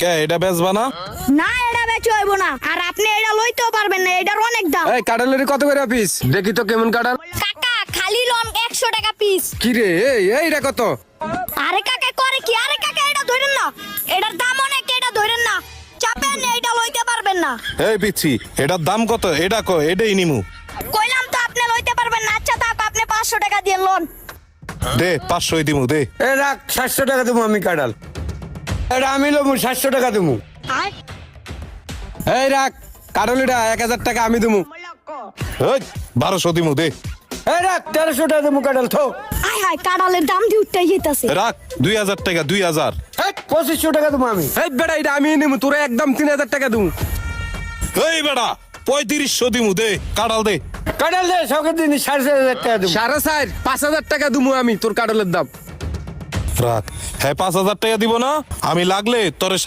কে এটা বেচবা না? না এটা বেচে হইব না, আর আপনি এটা লইতেও পারবেন না, এটার অনেক দাম। এই কাঁঠালের কত করে পিস? দেখি তো কেমন কাঁঠাল। কাকা খালি লন 100 টাকা পিস। কি রে এইটা কত? আরে কাকা করে কি? আরে কাকা এটা ধরেন না, এটার দাম অনেক, এটা ধরেন না, চাপেন না, এটা লইতে পারবেন না। এই পিচ্ছি, এটার দাম কত? এটা এটাই নিমু। কইলাম তো আপনি লইতে পারবেন না। আচ্ছা থাক, আপনি 500 টাকা দিয়ে লোন। দে 500 দিমু দে। এ রাখ 700 টাকা দেবো আমি কাঁঠাল। এটা আমি লবো 700 টাকা দেবো। এই রাখ কাঁঠাল, এটা 1000 টাকা আমি দেবো। এই 1200 দিমু দে। এই রাখ 1300 টাকা দেবো কাঁঠাল থো। আয় হায়, কাঁঠালের দাম দিয়ে উঠতে যেতেছে। রাখ 2000 টাকা 2000। এই 2500 টাকা দেবো আমি। এই বেটা এটা আমি নেবো, তোরা একদম 3000 টাকা দেবো। এই বেটা 3500 দিমু দে, কাঁঠাল দে। কাঁঠাল দে সকের দিন 4500 টাকা দেবো। 4.5 5000 টাকা দেবো আমি তোর কাঁঠালের দাম। রাখ, হ্যাঁ 5000 টাকা দিব না, আমি লাগলে তোরে